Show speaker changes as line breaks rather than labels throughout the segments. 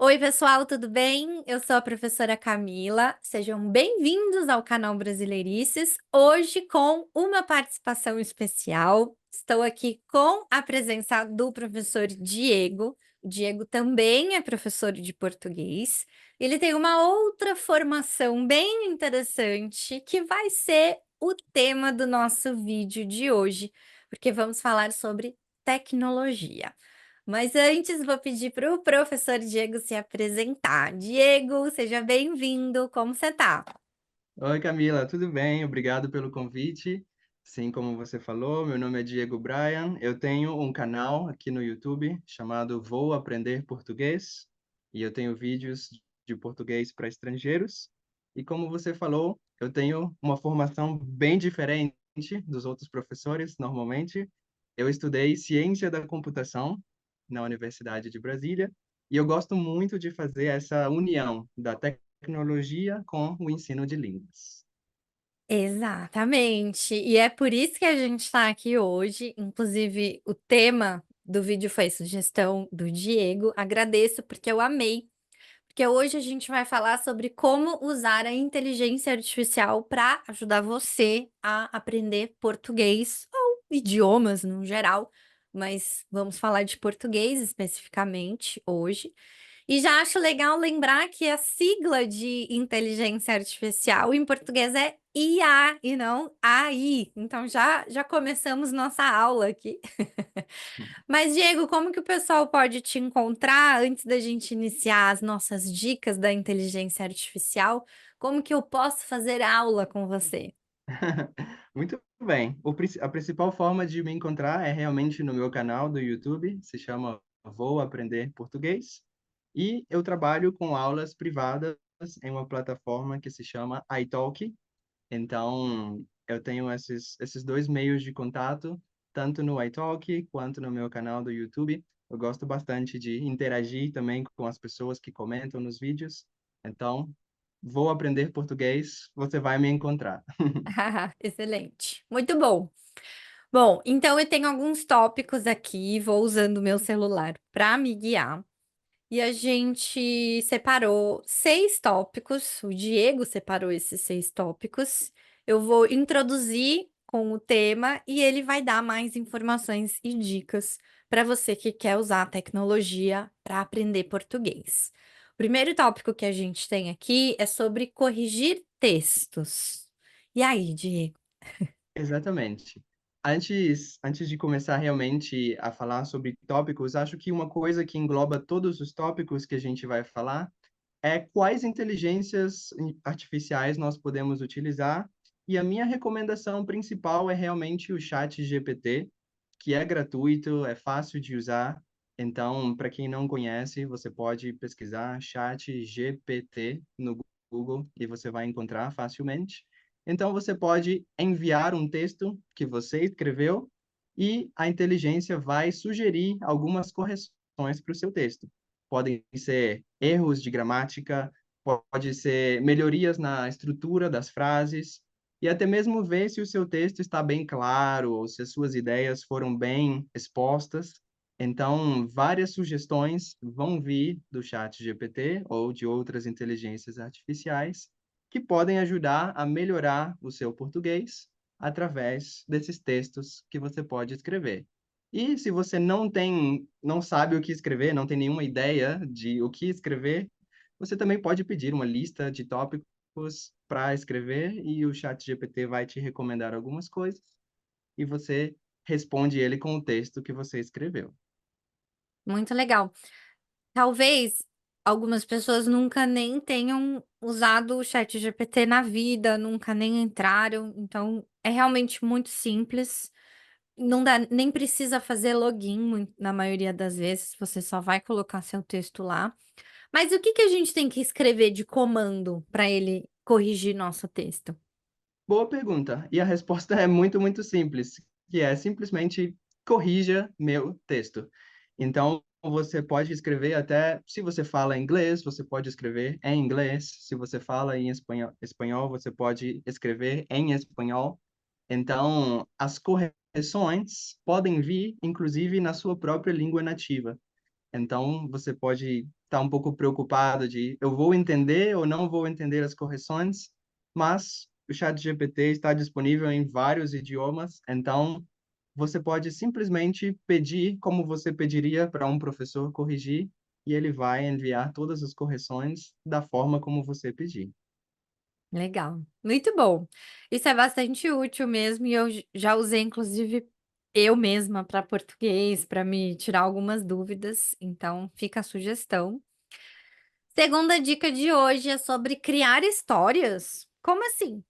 Oi, pessoal, tudo bem? Eu sou a professora Camila. Sejam bem-vindos ao canal Brasileirices. Hoje com uma participação especial. Estou aqui com a presença do professor Diego. O Diego também é professor de português. Ele tem uma outra formação bem interessante que vai ser o tema do nosso vídeo de hoje, porque vamos falar sobre tecnologia. Mas antes vou pedir para o professor Diego se apresentar. Diego, seja bem-vindo. Como você tá?
Oi, Camila, tudo bem? Obrigado pelo convite. Sim, como você falou, meu nome é Diego Bryan. Eu tenho um canal aqui no YouTube chamado Vou Aprender Português e eu tenho vídeos de português para estrangeiros. E como você falou, eu tenho uma formação bem diferente dos outros professores, normalmente. Eu estudei Ciência da Computação na Universidade de Brasília e eu gosto muito de fazer essa união da tecnologia com o ensino de línguas.
Exatamente. E é por isso que a gente está aqui hoje. Inclusive, o tema do vídeo foi sugestão do Diego. Agradeço porque eu amei. Porque hoje a gente vai falar sobre como usar a inteligência artificial para ajudar você a aprender português ou idiomas no geral. Mas vamos falar de português especificamente hoje. E já acho legal lembrar que a sigla de inteligência artificial em português é IA e não AI. Então já começamos nossa aula aqui. Mas, Diego, como que o pessoal pode te encontrar antes da gente iniciar as nossas dicas da inteligência artificial? Como que eu posso fazer aula com você?
Muito bem. A principal forma de me encontrar é realmente no meu canal do YouTube, se chama Vou Aprender Português, e eu trabalho com aulas privadas em uma plataforma que se chama iTalki. Então, eu tenho esses dois meios de contato, tanto no iTalki quanto no meu canal do YouTube. Eu gosto bastante de interagir também com as pessoas que comentam nos vídeos. Então, vou aprender português, você vai me encontrar.
Excelente. Muito bom. Bom, então eu tenho alguns tópicos aqui, vou usando o meu celular para me guiar. E a gente separou 6 tópicos, o Diego separou esses 6 tópicos. Eu vou introduzir com o tema e ele vai dar mais informações e dicas para você que quer usar a tecnologia para aprender português. O primeiro tópico que a gente tem aqui é sobre corrigir textos. E aí, Diego?
Exatamente. Antes de começar realmente a falar sobre tópicos, acho que uma coisa que engloba todos os tópicos que a gente vai falar é quais inteligências artificiais nós podemos utilizar. E a minha recomendação principal é realmente o Chat GPT, que é gratuito, é fácil de usar. Então, para quem não conhece, você pode pesquisar Chat GPT no Google e você vai encontrar facilmente. Então, você pode enviar um texto que você escreveu e a inteligência vai sugerir algumas correções para o seu texto. Podem ser erros de gramática, pode ser melhorias na estrutura das frases, e até mesmo ver se o seu texto está bem claro ou se as suas ideias foram bem expostas. Então, várias sugestões vão vir do chat GPT ou de outras inteligências artificiais que podem ajudar a melhorar o seu português através desses textos que você pode escrever. E se você não sabe o que escrever, não tem nenhuma ideia de o que escrever, você também pode pedir uma lista de tópicos para escrever e o chat GPT vai te recomendar algumas coisas e você responde ele com o texto que você escreveu.
Muito legal. Talvez algumas pessoas nunca nem tenham usado o ChatGPT na vida, nunca nem entraram, então é realmente muito simples. Não dá, nem precisa fazer login na maioria das vezes, você só vai colocar seu texto lá. Mas o que que a gente tem que escrever de comando para ele corrigir nosso texto?
Boa pergunta. E a resposta é muito simples, que é simplesmente corrija meu texto. Então, você pode escrever até, se você fala inglês, você pode escrever em inglês. Se você fala em espanhol, você pode escrever em espanhol. Então, as correções podem vir, inclusive, na sua própria língua nativa. Então, você pode está um pouco preocupado de eu vou entender ou não vou entender as correções, mas o ChatGPT está disponível em vários idiomas, então você pode simplesmente pedir como você pediria para um professor corrigir, e ele vai enviar todas as correções da forma como você pedir.
Legal, muito bom. Isso é bastante útil mesmo e eu já usei inclusive eu mesma para português, para me tirar algumas dúvidas, então fica a sugestão. Segunda dica de hoje é sobre criar histórias. Como assim?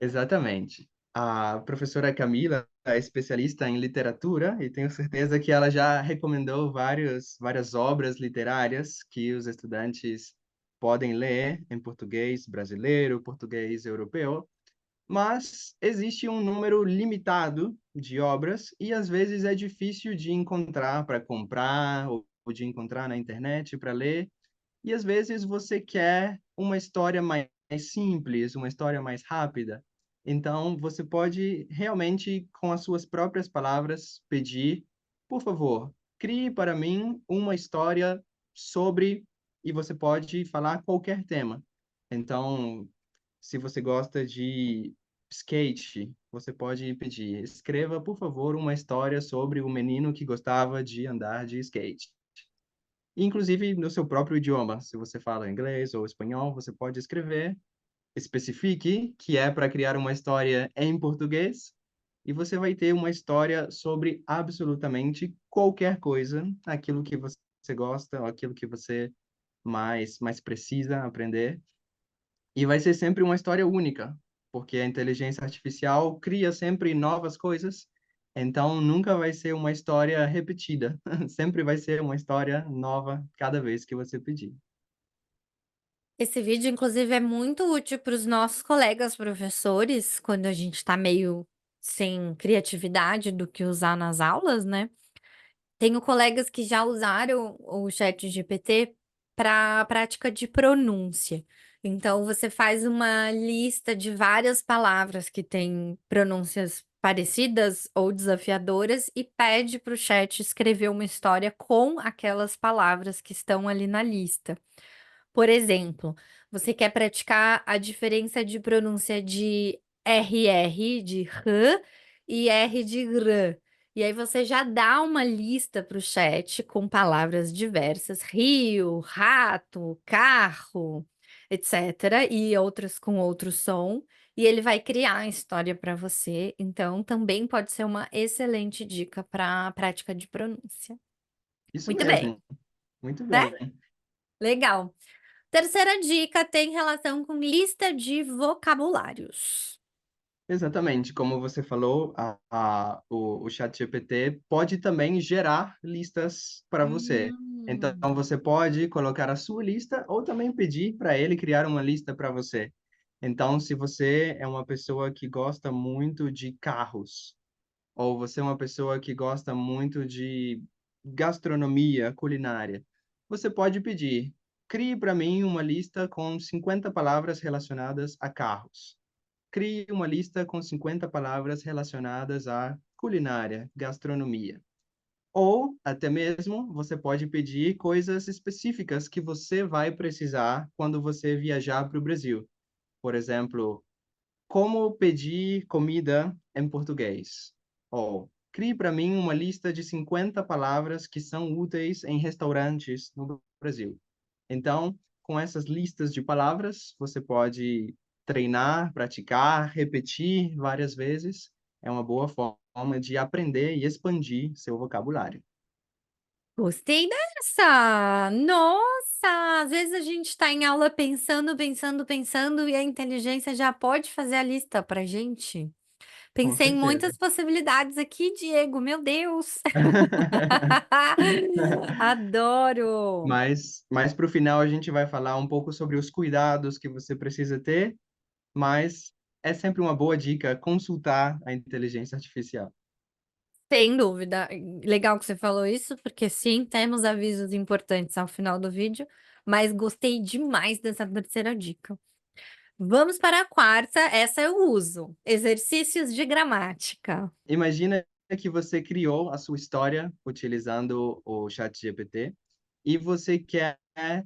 Exatamente. A professora Camila é especialista em literatura e tenho certeza que ela já recomendou várias obras literárias que os estudantes podem ler em português brasileiro, português europeu, mas existe um número limitado de obras e às vezes é difícil de encontrar para comprar ou de encontrar na internet para ler. E às vezes você quer uma história mais simples, uma história mais rápida. Então, você pode realmente, com as suas próprias palavras, pedir, por favor, crie para mim uma história sobre, e você pode falar qualquer tema. Então, se você gosta de skate, você pode pedir, escreva, por favor, uma história sobre o menino que gostava de andar de skate. Inclusive no seu próprio idioma. Se você fala inglês ou espanhol, você pode escrever, especifique que é para criar uma história em português, e você vai ter uma história sobre absolutamente qualquer coisa, aquilo que você gosta, ou aquilo que você mais precisa aprender. E vai ser sempre uma história única, porque a inteligência artificial cria sempre novas coisas, então nunca vai ser uma história repetida. Sempre vai ser uma história nova cada vez que você pedir.
Esse vídeo, inclusive, é muito útil para os nossos colegas professores, quando a gente está meio sem criatividade do que usar nas aulas, né? Tenho colegas que já usaram o ChatGPT para prática de pronúncia. Então, você faz uma lista de várias palavras que têm pronúncias parecidas ou desafiadoras e pede para o chat escrever uma história com aquelas palavras que estão ali na lista. Por exemplo, você quer praticar a diferença de pronúncia de RR de r e R de r. E aí você já dá uma lista para o chat com palavras diversas, rio, rato, carro, etc. E outras com outro som. E ele vai criar a história para você. Então, também pode ser uma excelente dica para a prática de pronúncia.
Isso
Muito bem,
mesmo, muito
né?
bem.
Legal. Terceira dica tem relação com lista de vocabulários.
Exatamente, como você falou, o ChatGPT pode também gerar listas para você. Então,
Hum.
você pode colocar a sua lista ou também pedir para ele criar uma lista para você. Então, se você é uma pessoa que gosta muito de carros, ou você é uma pessoa que gosta muito de gastronomia, culinária, você pode pedir, crie para mim uma lista com 50 palavras relacionadas a carros. Crie uma lista com 50 palavras relacionadas à culinária, gastronomia. Ou, até mesmo, você pode pedir coisas específicas que você vai precisar quando você viajar para o Brasil. Por exemplo, como pedir comida em português? Ou, crie para mim uma lista de 50 palavras que são úteis em restaurantes no Brasil. Então, com essas listas de palavras, você pode treinar, praticar, repetir várias vezes. É uma boa forma de aprender e expandir seu vocabulário.
Gostei dessa! Nossa! Às vezes a gente está em aula pensando, pensando, pensando e a inteligência já pode fazer a lista pra gente.
Com
Pensei em
certeza.
muitas possibilidades aqui, Diego, meu Deus! Adoro!
Mas para o final a gente vai falar um pouco sobre os cuidados que você precisa ter, mas é sempre uma boa dica consultar a inteligência artificial.
Sem dúvida. Legal que você falou isso, porque sim, temos avisos importantes ao final do vídeo, mas gostei demais dessa terceira dica. Vamos para a quarta, essa eu uso. Exercícios de gramática.
Imagina que você criou a sua história utilizando o ChatGPT. e você quer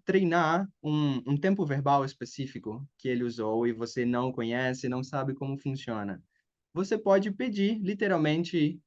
treinar um tempo verbal específico que ele usou e você não conhece, não sabe como funciona. Você pode pedir, literalmente,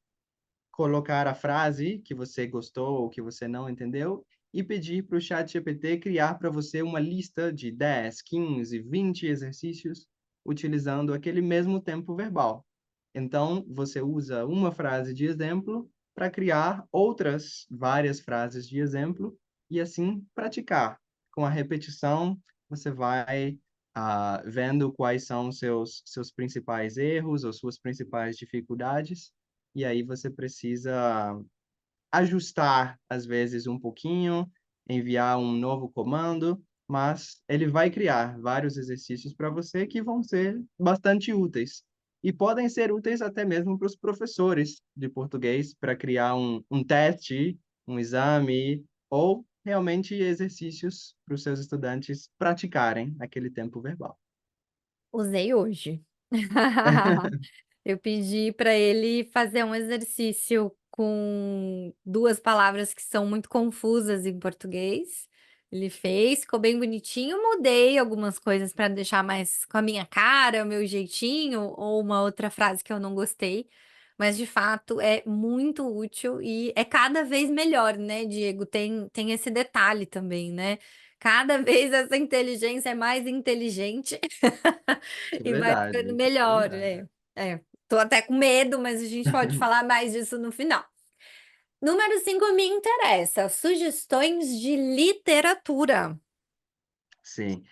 colocar a frase que você gostou ou que você não entendeu e pedir para o ChatGPT criar para você uma lista de 10, 15, 20 exercícios utilizando aquele mesmo tempo verbal. Então, você usa uma frase de exemplo para criar outras várias frases de exemplo e assim praticar. Com a repetição, você vai vendo quais são seus principais erros ou suas principais dificuldades e aí você precisa ajustar, às vezes, um pouquinho, enviar um novo comando, mas ele vai criar vários exercícios para você que vão ser bastante úteis. E podem ser úteis até mesmo para os professores de português, para criar um teste, um exame, ou realmente exercícios para os seus estudantes praticarem aquele tempo verbal.
Usei hoje. Eu pedi para ele fazer um exercício com 2 palavras que são muito confusas em português. Ele fez, ficou bem bonitinho, mudei algumas coisas para deixar mais com a minha cara, o meu jeitinho, ou uma outra frase que eu não gostei, mas de fato é muito útil e é cada vez melhor, né, Diego? Tem esse detalhe também, né? Cada vez essa inteligência é mais inteligente
Isso é
e vai
verdade,
ficando
isso é
melhor.
verdade.
É. Tô até com medo, mas a gente pode falar mais disso no final. Número 5 me interessa, sugestões de literatura.
Sim.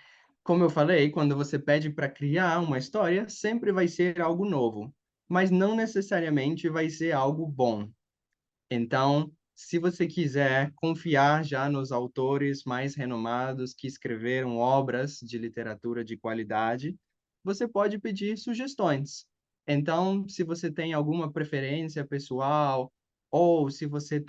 Como eu falei, quando você pede para criar uma história, sempre vai ser algo novo, mas não necessariamente vai ser algo bom. Então, se você quiser confiar já nos autores mais renomados que escreveram obras de literatura de qualidade, você pode pedir sugestões. Então, se você tem alguma preferência pessoal, ou se você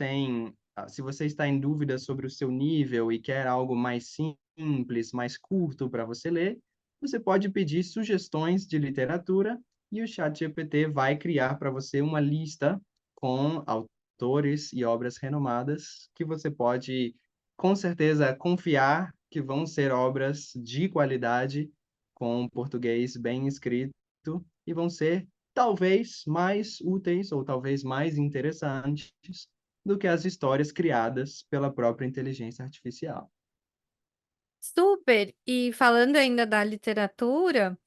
se você está em dúvida sobre o seu nível e quer algo mais simples, mais curto para você ler, você pode pedir sugestões de literatura e o ChatGPT vai criar para você uma lista com autores e obras renomadas que você pode, com certeza, confiar que vão ser obras de qualidade, com português bem escrito, e vão ser talvez mais úteis ou talvez mais interessantes do que as histórias criadas pela própria inteligência artificial.
Super! E falando ainda da literatura,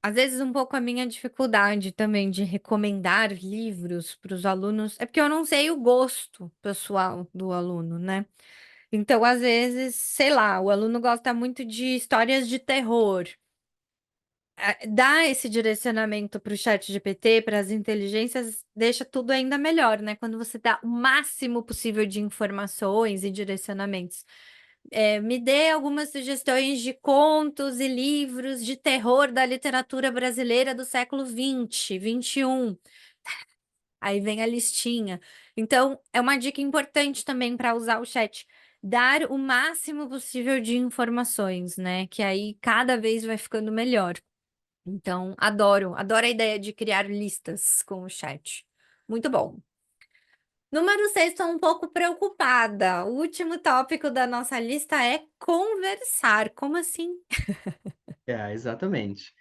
às vezes um pouco a minha dificuldade também de recomendar livros para os alunos, é porque eu não sei o gosto pessoal do aluno, né? Então, às vezes, sei lá, o aluno gosta muito de histórias de terror. Dar esse direcionamento para o chat GPT, para as inteligências, deixa tudo ainda melhor, né? Quando você dá o máximo possível de informações e direcionamentos. Me dê algumas sugestões de contos e livros de terror da literatura brasileira do século XX, XXI. Aí vem a listinha. Então, é uma dica importante também para usar o chat. Dar o máximo possível de informações, né? Que aí cada vez vai ficando melhor. Então, adoro a ideia de criar listas com o chat. Muito bom. Número 6, estou um pouco preocupada. O último tópico da nossa lista é conversar. Como assim?
Exatamente.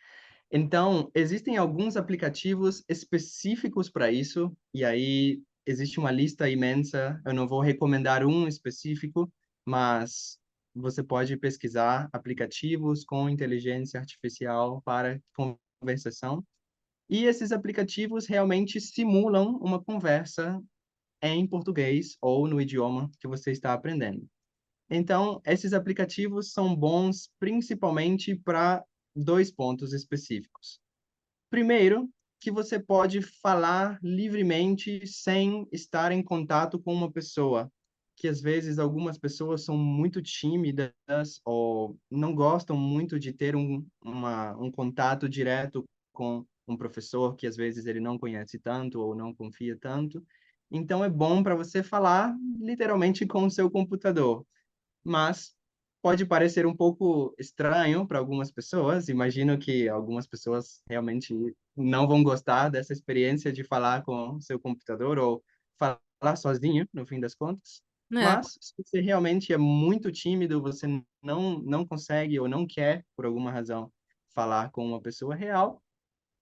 Então, existem alguns aplicativos específicos para isso, e aí existe uma lista imensa. Eu não vou recomendar um específico, mas você pode pesquisar aplicativos com inteligência artificial para conversação. E esses aplicativos realmente simulam uma conversa em português ou no idioma que você está aprendendo. Então, esses aplicativos são bons principalmente para dois pontos específicos. Primeiro, que você pode falar livremente sem estar em contato com uma pessoa, que às vezes algumas pessoas são muito tímidas ou não gostam muito de ter um contato direto com um professor que às vezes ele não conhece tanto ou não confia tanto. Então é bom para você falar literalmente com o seu computador, mas pode parecer um pouco estranho para algumas pessoas. Imagino que algumas pessoas realmente não vão gostar dessa experiência de falar com seu computador ou falar sozinho, no fim das contas.
É.
Mas se você realmente é muito tímido, você não consegue ou não quer, por alguma razão, falar com uma pessoa real,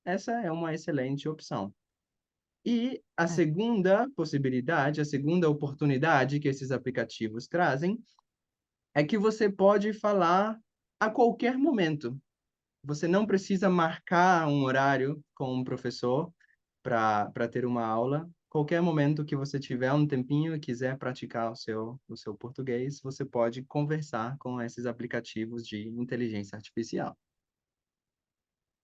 essa é uma excelente opção. E a
É.
segunda possibilidade, a segunda oportunidade que esses aplicativos trazem é que você pode falar a qualquer momento. Você não precisa marcar um horário com um professor para ter uma aula. Qualquer momento que você tiver um tempinho e quiser praticar o seu português, você pode conversar com esses aplicativos de inteligência artificial.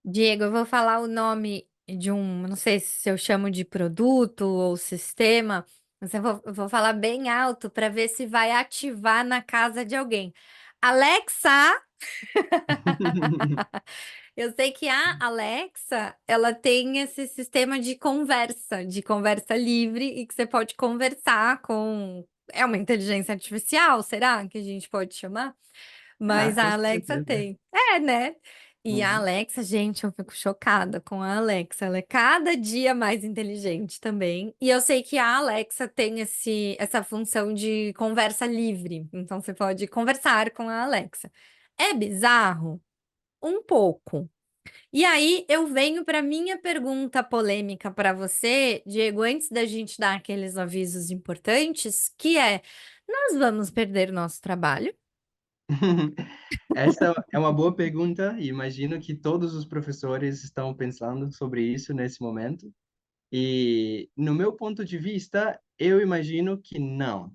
Diego, eu vou falar o nome de um, não sei se eu chamo de produto ou sistema, mas eu vou falar bem alto para ver se vai ativar na casa de alguém. Alexa, eu sei que a Alexa, ela tem esse sistema de conversa livre e que você pode conversar com. É uma inteligência artificial, será que a gente pode chamar?
Ah,
Mas
com
a Alexa
certeza.
tem. É, né? E a
Uhum.
Alexa, gente, eu fico chocada com a Alexa. Ela é cada dia mais inteligente também. E eu sei que a Alexa tem essa função de conversa livre. Então você pode conversar com a Alexa. É bizarro? Um pouco. E aí eu venho para minha pergunta polêmica para você, Diego, antes da gente dar aqueles avisos importantes, que é: nós vamos perder nosso trabalho?
Essa é uma boa pergunta e imagino que todos os professores estão pensando sobre isso nesse momento. E, no meu ponto de vista, eu imagino que não.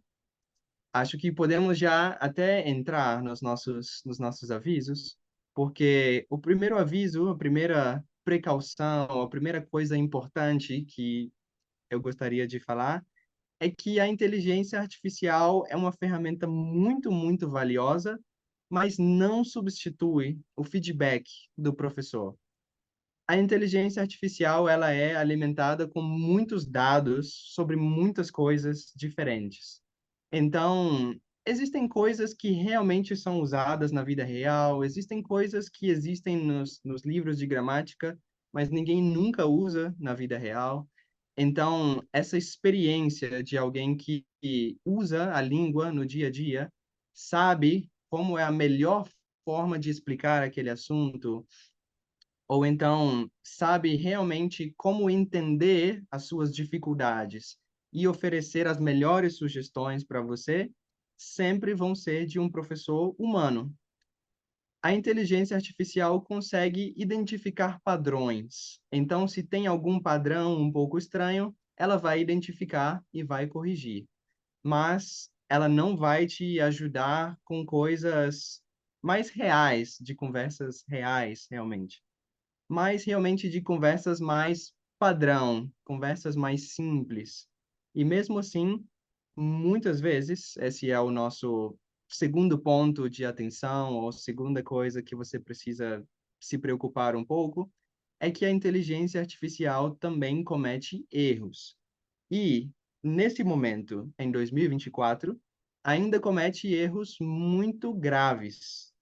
Acho que podemos já até entrar nos nossos avisos, porque o primeiro aviso, a primeira precaução, a primeira coisa importante que eu gostaria de falar é que a inteligência artificial é uma ferramenta muito, muito valiosa, mas não substitui o feedback do professor. A inteligência artificial, ela é alimentada com muitos dados sobre muitas coisas diferentes. Então, existem coisas que realmente são usadas na vida real, existem coisas que existem nos livros de gramática, mas ninguém nunca usa na vida real. Então, essa experiência de alguém que usa a língua no dia a dia, sabe como é a melhor forma de explicar aquele assunto, ou então sabe realmente como entender as suas dificuldades e oferecer as melhores sugestões para você, sempre vão ser de um professor humano. A inteligência artificial consegue identificar padrões. Então, se tem algum padrão um pouco estranho, ela vai identificar e vai corrigir. Mas ela não vai te ajudar com coisas mais reais, de conversas reais, realmente, mas realmente de conversas mais padrão, conversas mais simples. E mesmo assim, muitas vezes, esse é o nosso segundo ponto de atenção, ou segunda coisa que você precisa se preocupar um pouco, é que a inteligência artificial também comete erros. E, nesse momento, em 2024, ainda comete erros muito graves.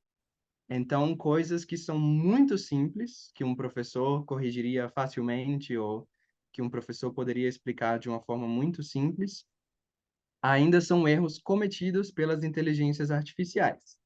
Então, coisas que são muito simples, que um professor corrigiria facilmente ou que um professor poderia explicar de uma forma muito simples, ainda são erros cometidos pelas inteligências artificiais.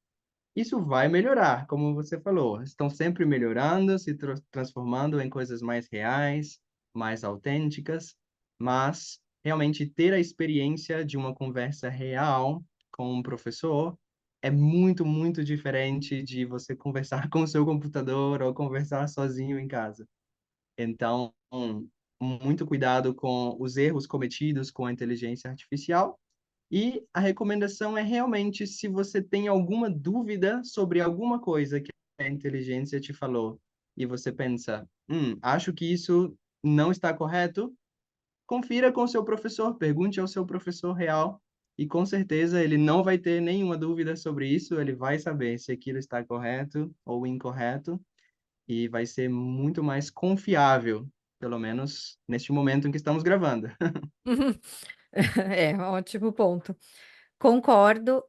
Isso vai melhorar, como você falou, estão sempre melhorando, se transformando em coisas mais reais, mais autênticas, mas realmente ter a experiência de uma conversa real com um professor é muito, muito diferente de você conversar com o seu computador ou conversar sozinho em casa. Então, muito cuidado com os erros cometidos com a inteligência artificial e a recomendação é realmente, se você tem alguma dúvida sobre alguma coisa que a inteligência te falou e você pensa, acho que isso não está correto, confira com o seu professor, pergunte ao seu professor real e com certeza ele não vai ter nenhuma dúvida sobre isso, ele vai saber se aquilo está correto ou incorreto e vai ser muito mais confiável, pelo menos neste momento em que estamos gravando.
É, ótimo ponto. Concordo.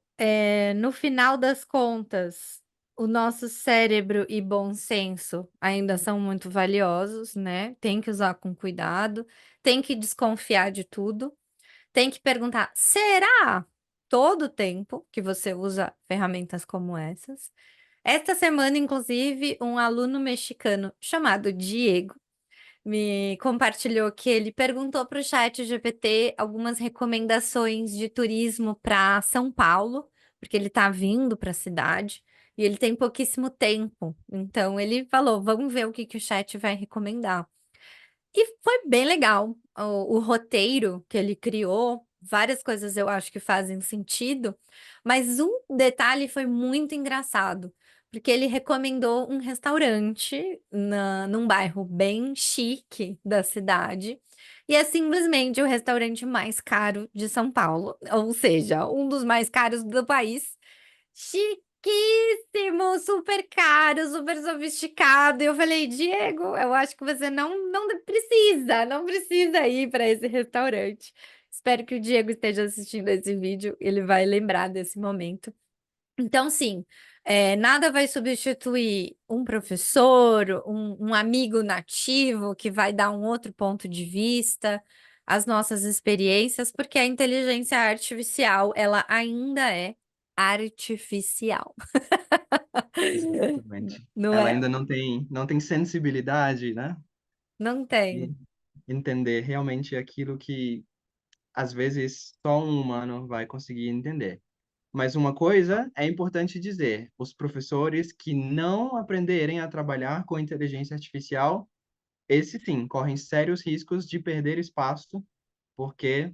No final das contas, o nosso cérebro e bom senso ainda são muito valiosos, né? Tem que usar com cuidado, tem que desconfiar de tudo, tem que perguntar: será? todo o tempo que você usa ferramentas como essas. Esta semana, inclusive, um aluno mexicano chamado Diego me compartilhou que ele perguntou para o chat GPT algumas recomendações de turismo para São Paulo, porque ele está vindo para a cidade e ele tem pouquíssimo tempo. Então ele falou: vamos ver o que que o chat vai recomendar. E foi bem legal o roteiro que ele criou. Várias coisas eu acho que fazem sentido, mas um detalhe foi muito engraçado, porque ele recomendou um restaurante num bairro bem chique da cidade, e é simplesmente o restaurante mais caro de São Paulo, ou seja, um dos mais caros do país. Chiquíssimo, super caro, super sofisticado. E eu falei, Diego, eu acho que você não precisa ir para esse restaurante. Espero que o Diego esteja assistindo esse vídeo, ele vai lembrar desse momento. Então, sim, nada vai substituir um professor, um amigo nativo que vai dar um outro ponto de vista, as nossas experiências, porque a inteligência artificial, ela ainda é artificial.
Exatamente.
Não
Ela
é?
ainda não tem sensibilidade, né?
Não
E
tem.
entender realmente aquilo que às vezes só um humano vai conseguir entender. Mas uma coisa é importante dizer: os professores que não aprenderem a trabalhar com inteligência artificial, esses sim, correm sérios riscos de perder espaço, porque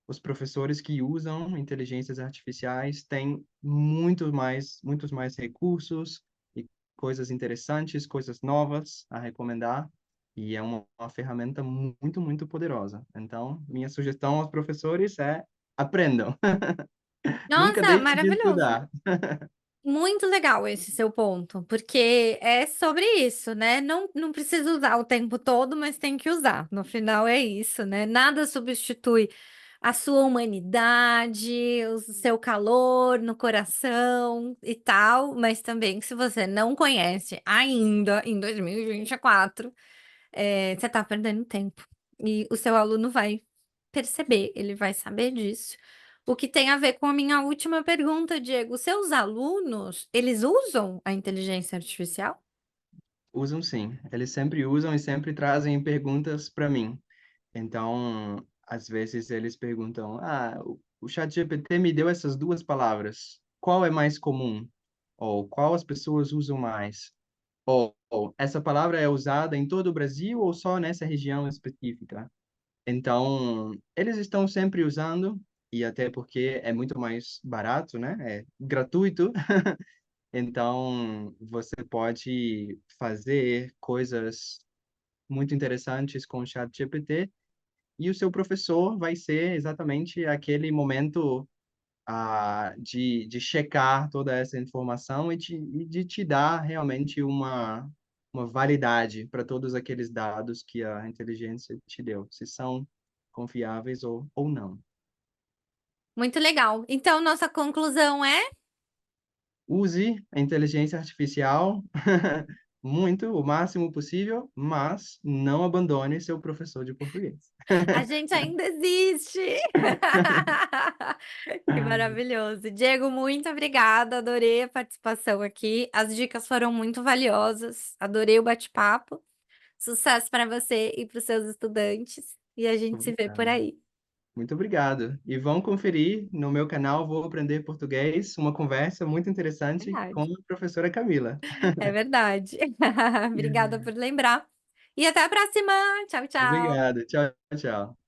os professores que usam inteligências artificiais têm muitos mais recursos e coisas interessantes, coisas novas a recomendar, e é uma ferramenta muito poderosa. Então, minha sugestão aos professores é aprendam. Nunca
Nossa,
deixe de
maravilhoso.
estudar.
Muito legal esse seu ponto, porque é sobre isso, né? Não precisa usar o tempo todo, mas tem que usar. No final é isso, né? Nada substitui a sua humanidade, o seu calor no coração e tal, mas também se você não conhece ainda em 2024, você tá perdendo tempo. E o seu aluno vai perceber, ele vai saber disso. O que tem a ver com a minha última pergunta, Diego. Seus alunos, eles usam a inteligência artificial?
Usam sim, eles sempre usam e sempre trazem perguntas para mim. Então, às vezes eles perguntam: Ah, o ChatGPT me deu essas duas palavras. Qual é mais comum? Ou qual as pessoas usam mais? Ou essa palavra é usada em todo o Brasil ou só nessa região específica? Então, eles estão sempre usando, e até porque é muito mais barato, né? É gratuito. Então, você pode fazer coisas muito interessantes com o ChatGPT e o seu professor vai ser exatamente aquele momento de checar toda essa informação e de te dar realmente uma validade para todos aqueles dados que a inteligência te deu, se são confiáveis ou não.
Muito legal. Então, nossa conclusão é:
Use a inteligência artificial muito, o máximo possível, mas não abandone seu professor de português.
a gente ainda existe. Que maravilhoso. Diego, muito obrigada. Adorei a participação aqui. As dicas foram muito valiosas. Adorei o bate-papo. Sucesso para você e para os seus estudantes. E a gente se vê por
Obrigado.
aí.
Muito obrigado. E vão conferir no meu canal Vou Aprender Português, uma conversa muito interessante com
Verdade.
a professora Camila.
É verdade. Obrigada por lembrar. E até a próxima. Tchau, tchau.
Obrigado. Tchau, tchau.